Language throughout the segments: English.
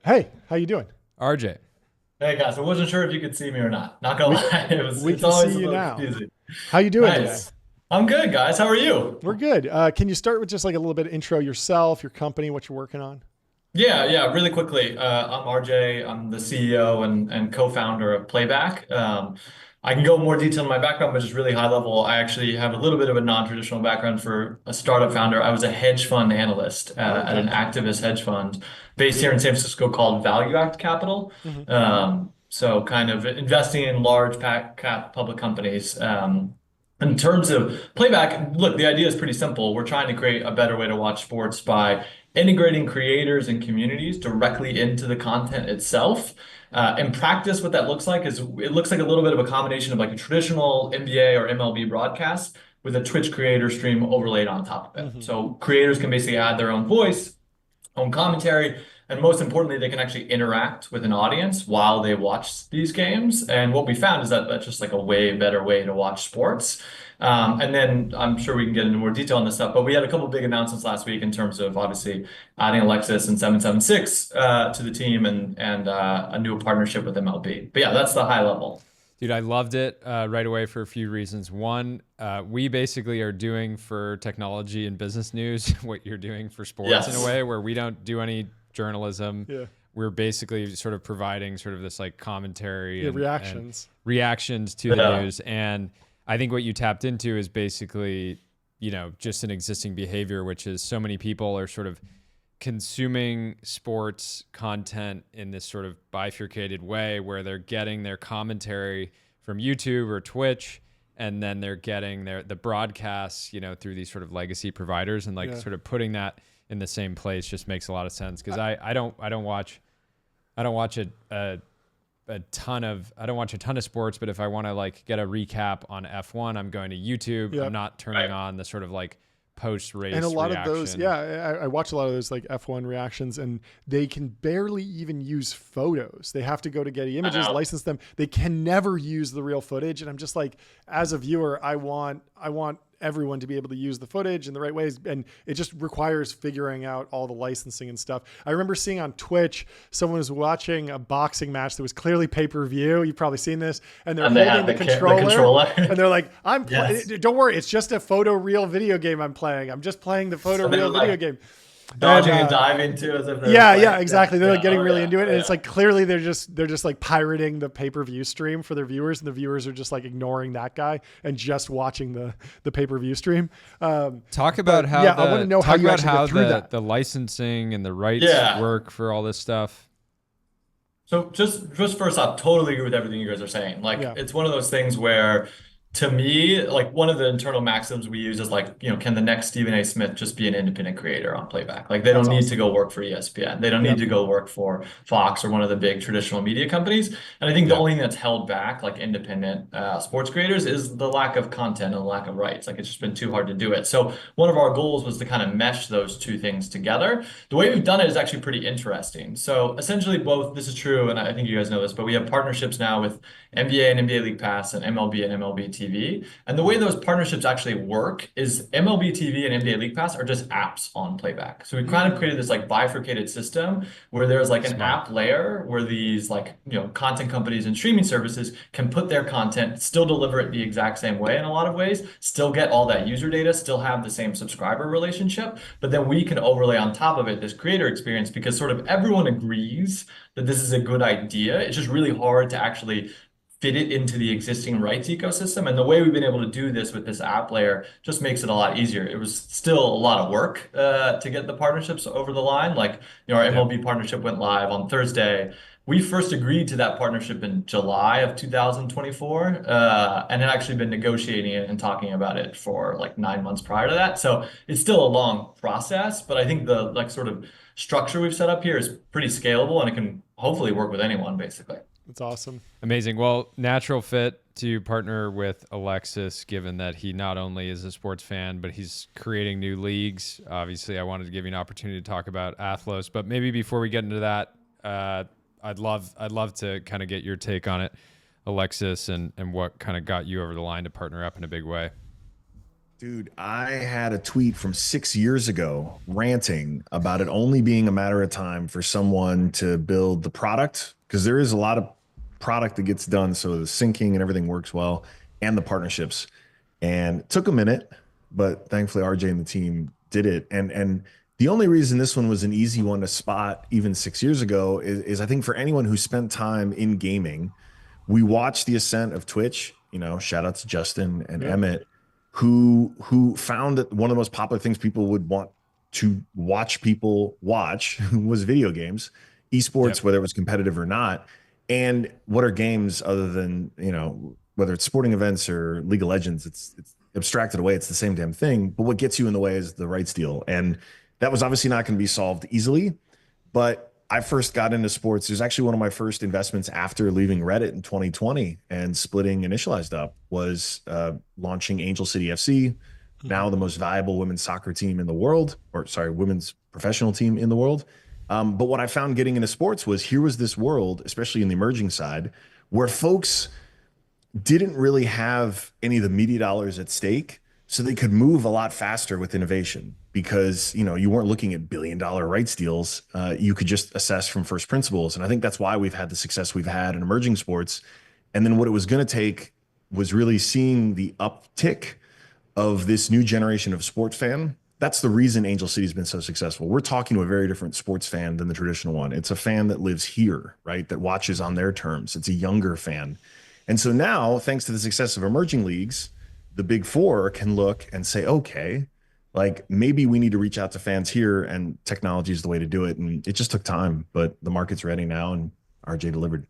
Hey, how you doing? RJ. Hey guys, I wasn't sure if you could see me or not. Not gonna We lie, we it's can always see a you little now. confusing. How you doing today? Nice. I'm good, guys. How are you? We're good. Can you start with just like a little bit of intro yourself, your company, what you're working on? Yeah, really quickly. I'm RJ. I'm the CEO and co-founder of Playback. I can go more detail in my background, but just really high level. I actually have a little bit of a non-traditional background for a startup founder. I was a hedge fund analyst Oh, at okay. an activist hedge fund based here in San Francisco called Value Act Capital. Hmm. So kind of investing in large cap public companies. In terms of Playback, look, the idea is pretty simple. We're trying to create a better way to watch sports by integrating creators and communities directly into the content itself. In practice, what that looks like is it looks like a little bit of a combination of like a traditional NBA or MLB broadcast with a Twitch creator stream overlaid on top of it. Hmm. So creators can basically add their own voice, own commentary, and most importantly, they can actually interact with an audience while they watch these games. And what we found is that that's just like a way better way to watch sports. And then I'm sure we can get into more detail on this stuff, but we had a couple big announcements last week in terms of obviously adding Alexis and 776 to the team and a new partnership with MLB. But yeah, that's the high level. Dude, I loved it right away for a few reasons. One, we basically are doing for technology and business news what you're doing for sports in a Yes. way where we don't do any journalism. Yeah. We're basically sort of providing sort of this like commentary Yeah. and Reactions. reactions to the Yeah. news. And I think what you tapped into is basically, just an existing behavior, which is so many people are sort of consuming sports content in this sort of bifurcated way where they're getting their commentary from YouTube or Twitch, and then they're getting the broadcasts, through these sort of legacy providers, and like Yeah. sort of putting that in the same place just makes a lot of sense because I don't watch a ton of sports, but if I want to like get a recap on F1, I'm going to YouTube. Yeah. I'm not turning Right. on the sort of like post And a race lot of those, reaction. yeah, I watch a lot of those like F1 reactions, and they can barely even use photos. They have to go to Getty I Images, know. license them. They can never use the real footage. And I'm just like, as a viewer, I want everyone to be able to use the footage in the right ways, and it just requires figuring out all the licensing and stuff. I remember seeing on Twitch someone was watching a boxing match that was clearly pay-per-view. You've probably seen this, and they're And they holding have the the controller, controller. and they're like, Yes. don't worry, it's just a photo real video game I'm playing. I'm just playing the photo And they're real video like game. And dodging and diving too, as if they're yeah, playing. Yeah, exactly. They're like yeah. getting Oh really yeah. into it, Oh and it's yeah. like clearly they're just like pirating the pay-per-view stream for their viewers, and the viewers are just like ignoring that guy and just watching the pay-per-view stream. Talk But about how yeah, I want to know how talk you about actually how get through the that. the licensing and the rights Yeah. work for all this stuff. So just first off, totally agree with everything you guys are saying. Like Yeah, it's one of those things where to me, like one of the internal maxims we use is like, can the next Stephen A. Smith just be an independent creator on Playback? Like they that's don't need to awesome. go work for ESPN. They don't need Yep. to go work for Fox or one of the big traditional media companies. And I think the Yeah. only thing that's held back like independent sports creators is the lack of content and the lack of rights. Like it's just been too hard to do it. So one of our goals was to kind of mesh those two things together. The way we've done it is actually pretty interesting. So essentially both, this is true, and I think you guys know this, but we have partnerships now with NBA and NBA League Pass and MLB and MLB TV. And the way those partnerships actually work is MLB TV and NBA League Pass are just apps on Playback. So we kind of Mm, created this like bifurcated system where there's like an Smart. app layer where these like, content companies and streaming services can put their content, still deliver it the exact same way in a lot of ways, still get all that user data, still have the same subscriber relationship, but then we can overlay on top of it this creator experience because sort of everyone agrees that this is a good idea. It's just really hard to actually fit it into the existing rights ecosystem. And the way we've been able to do this with this app layer just makes it a lot easier. It was still a lot of work to get the partnerships over the line. Like, our Yep. MLB partnership went live on Thursday. We first agreed to that partnership in July of 2024, and had actually been negotiating it and talking about it for like 9 months prior to that. So it's still a long process, but I think the like sort of structure we've set up here is pretty scalable and it can hopefully work with anyone, basically. that's awesome. Amazing. Well, natural fit to partner with Alexis, given that he not only is a sports fan, but he's creating new leagues. Obviously, I wanted to give you an opportunity to talk about Athlos, but maybe before we get into that, I'd love to kind of get your take on it, Alexis, and what kind of got you over the line to partner up in a big way. Dude, I had a tweet from 6 years ago ranting about it only being a matter of time for someone to build the product, because there is a lot of product that gets done. So the syncing and everything works well, and the partnerships. And it took a minute, but thankfully RJ and the team did it. And the only reason this one was an easy one to spot even 6 years ago is I think for anyone who spent time in gaming, we watched the ascent of Twitch. Shout out to Justin and Yep. Emmett, who found that one of the most popular things people would want to watch people watch was video games, Yep. esports, whether it was competitive or not. And what are games other than, whether it's sporting events or League of Legends? It's abstracted away. It's the same damn thing. But what gets you in the way is the rights deal. And that was obviously not going to be solved easily. But I first got into sports. It was actually one of my first investments after leaving Reddit in 2020 and splitting Initialized up was launching Angel City FC, now the most valuable women's soccer team in the world, or sorry, women's professional team in the world. But what I found getting into sports was here was this world, especially in the emerging side, where folks didn't really have any of the media dollars at stake, so they could move a lot faster with innovation because you weren't looking at billion-dollar rights deals. You could just assess from first principles, and I think that's why we've had the success we've had in emerging sports. And then what it was going to take was really seeing the uptick of this new generation of sports fan. That's the reason Angel City has been so successful. We're talking to a very different sports fan than the traditional one. It's a fan that lives here, right? That watches on their terms. It's a younger fan. And so now, thanks to the success of emerging leagues, the big four can look and say, okay, like maybe we need to reach out to fans here, and technology is the way to do it. And it just took time, but the market's ready now, and RJ delivered.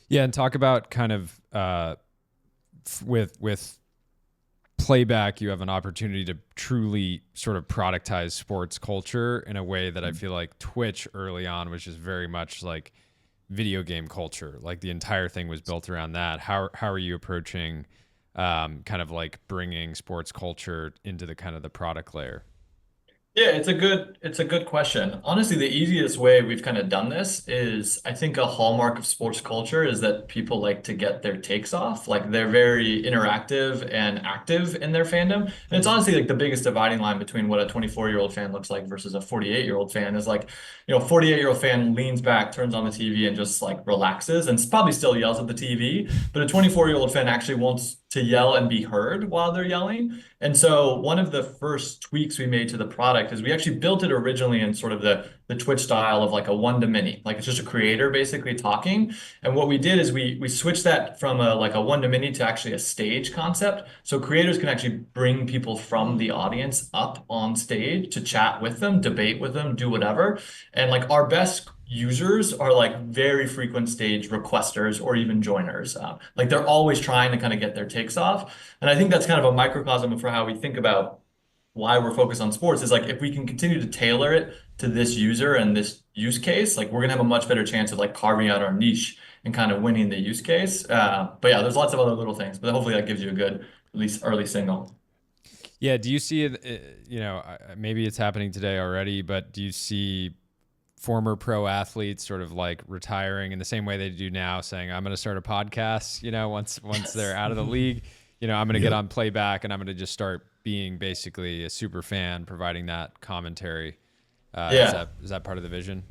Yeah, and talk about kind of with Playback, you have an opportunity to truly sort of productize sports culture in a way that I feel like Twitch early on was just very much like video game culture. Like the entire thing was built around that. How are you approaching kind of like bringing sports culture into the kind of the product layer? Yeah, it's a good question. Honestly, the easiest way we've kind of done this is I think a hallmark of sports culture is that people like to get their takes off. Like they're very interactive and active in their fandom. And it's honestly like the biggest dividing line between what a 24-year-old fan looks like versus a 48-year-old fan is like, 48-year-old fan leans back, turns on the TV and just like relaxes and probably still yells at the TV. But a 24-year-old fan actually wants to yell and be heard while they're yelling. And so one of the first tweaks we made to the product is we actually built it originally in sort of the Twitch style of like a one to many, like it's just a creator basically talking. And what we did is we switched that from a like a one to many to actually a stage concept. So creators can actually bring people from the audience up on stage to chat with them, debate with them, do whatever. And like our best users are like very frequent stage requesters or even joiners. Like they're always trying to kind of get their takes off. And I think that's kind of a microcosm for how we think about why we're focused on sports is like if we can continue to tailor it to this user and this use case, like we're gonna have a much better chance of like carving out our niche and kind of winning the use case. But yeah, there's lots of other little things, but hopefully that gives you a good, at least early signal. Yeah, do you see it, maybe it's happening today already, but do you see former pro athletes sort of like retiring in the same way they do now, saying, I'm going to start a podcast, once they're out of the league, I'm going to get on Playback and I'm going to just start being basically a super fan, providing that commentary. Yeah. Is that part of the vision?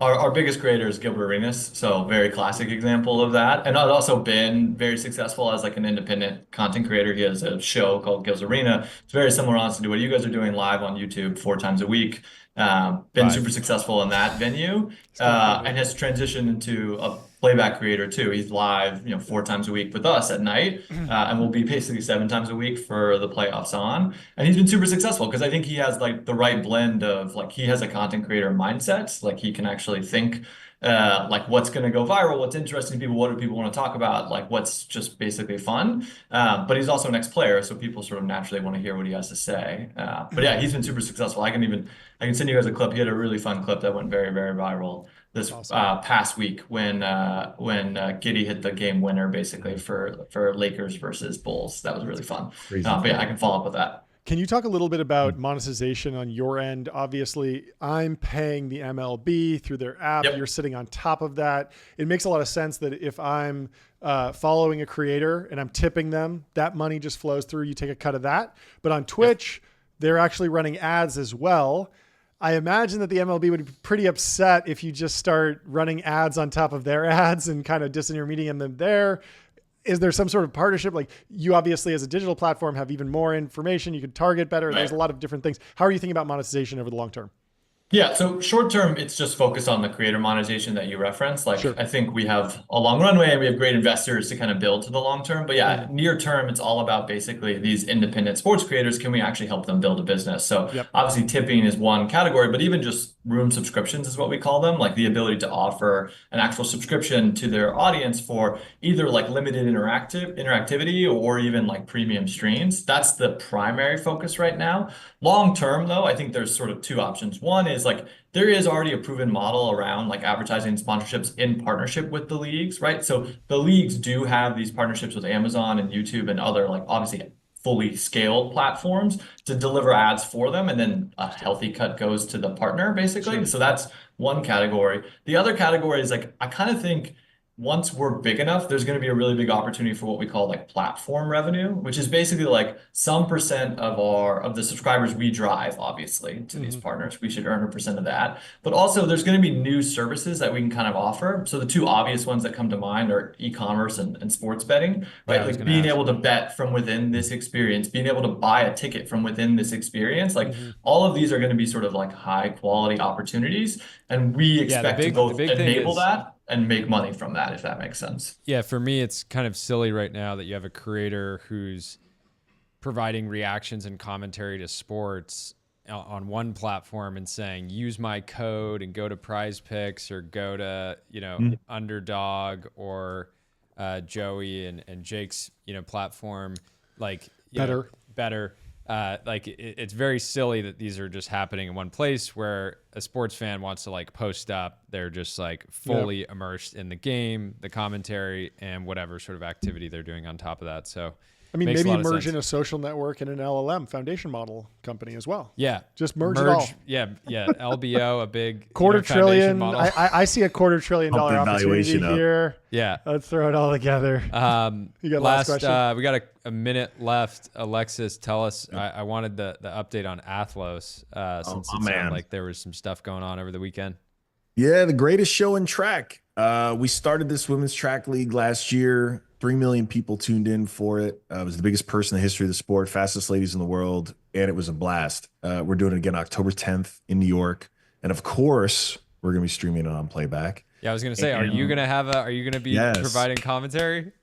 Our biggest creator is Gilbert Arenas, so very classic example of that. And I've also been very successful as like an independent content creator. He has a show called Gil's Arena. It's very similar, honestly, to what you guys are doing live on YouTube 4 times a week. Been super Five. successful in that venue, Still five. and has transitioned into a playback creator too. He's live, 4 times a week with us at night, and we'll be basically 7 times a week for the playoffs on. And he's been super successful because I think he has like the right blend of like he has a content creator mindset, like he can actually think like what's going to go viral, what's interesting to people, what do people want to talk about, like what's just basically fun. But he's also an ex-player, so people sort of naturally want to hear what he has to say. But yeah, he's been super successful. I can send you guys a clip. He had a really fun clip that went very, very viral this Awesome. past week when Giddy hit the game winner basically for Lakers versus Bulls. That was really fun. Crazy. But yeah, I can follow up with that. Can you talk a little bit about monetization on your end? Obviously, I'm paying the MLB through their app. Yep. You're sitting on top of that. It makes a lot of sense that if I'm following a creator and I'm tipping them, that money just flows through. You take a cut of that. But on Twitch, they're actually running ads as well. I imagine that the MLB would be pretty upset if you just start running ads on top of their ads and kind of disintermediating them there. Is there some sort of partnership? Like, you obviously as a digital platform have even more information. You can target better. Right. There's a lot of different things. How are you thinking about monetization over the long term? Yeah, so short term, it's just focused on the creator monetization that you referenced. Like, Sure. I think we have a long runway and we have great investors to kind of build to the long term. But yeah, near term, it's all about basically these independent sports creators. Can we actually help them build a business? So obviously tipping is one category, but even just room subscriptions is what we call them, like the ability to offer an actual subscription to their audience for either like limited interactivity or even like premium streams. That's the primary focus right now. Long term, though, I think there's sort of two options. One is like there is already a proven model around like advertising sponsorships in partnership with the leagues, right? So the leagues do have these partnerships with Amazon and YouTube and other like obviously fully scaled platforms to deliver ads for them, and then a healthy cut goes to the partner basically. Sure. So that's one category. The other category is like I kind of think once we're big enough, there's going to be a really big opportunity for what we call like platform revenue, which is basically like some percent of the subscribers we drive, obviously, to these partners. We should earn a percent of that. But also there's going to be new services that we can kind of offer. So the two obvious ones that come to mind are e-commerce and sports betting, right? Yeah, like being able to bet from within this experience, being able to buy a ticket from within this experience, like all of these are going to be sort of like high quality opportunities. And we expect to both enable that and make money from that, if that makes sense. Yeah, for me, it's kind of silly right now that you have a creator who's providing reactions and commentary to sports on one platform and saying, use my code and go to Prize Picks or go to, Underdog or Joey and Jake's, platform, like Better. Like it's very silly that these are just happening in one place where a sports fan wants to like post up. They're just like fully immersed in the game, the commentary, and whatever sort of activity they're doing on top of that. So I mean, makes maybe a lot of merge sense. in a social network and an LLM foundation model company as well. Yeah. Just merge it all. Yeah. LBO, a big Quarter foundation trillion. model. I see a $250 billion opportunity valuation up. here. Yeah. Let's throw it all together. You got last question? We got a minute left. Alexis, tell us. I wanted the update on Athlos since it sounded like there was some stuff going on over the weekend. Yeah, the greatest show in track. We started this women's track league last year. 3 million people tuned in for it. It was the biggest purse in the history of the sport, fastest ladies in the world, and it was a blast. We're doing it again October 10th in New York. And of course, we're going to be streaming it on Playback. Yeah, I was going to say, are you going to be providing commentary?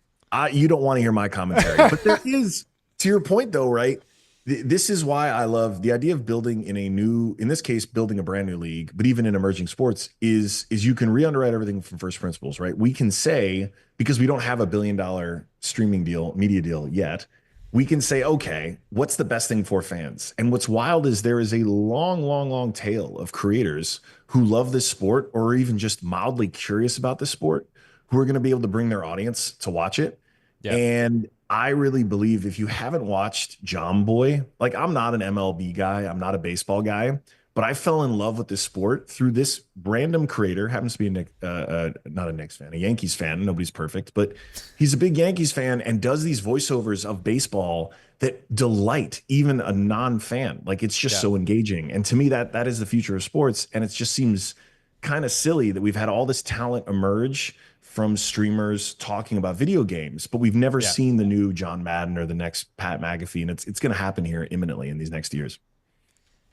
You don't want to hear my commentary, but there is, to your point though, right? This is why I love the idea of building in this case, building a brand new league, but even in emerging sports is you can re-underwrite everything from first principles, right? We can say, because we don't have $1 billion streaming deal, media deal yet, we can say, okay, what's the best thing for fans? And what's wild is there is a long, long, long tail of creators who love this sport or are even just mildly curious about this sport who are going to be able to bring their audience to watch it. Yeah. And I really believe if you haven't watched John Boy, like I'm not an MLB guy, I'm not a baseball guy, but I fell in love with this sport through this random creator, happens to be not a Knicks fan, a Yankees fan. Nobody's perfect, but he's a big Yankees fan and does these voiceovers of baseball that delight even a non-fan. Like it's just so engaging. And to me, that is the future of sports. And it just seems kind of silly that we've had all this talent emerge from streamers talking about video games, but we've never seen the new John Madden or the next Pat McAfee, and it's going to happen here imminently in these next years.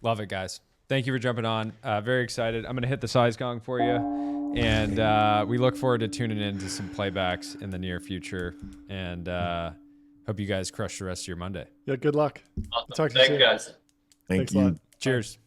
Love it, guys. Thank you for jumping on. Very excited. I'm going to hit the size gong for you, and we look forward to tuning into some playbacks in the near future, and hope you guys crush the rest of your Monday. Yeah, good luck. Awesome. Talk to you soon. Thank you guys. Thank Thanks a lot. Cheers.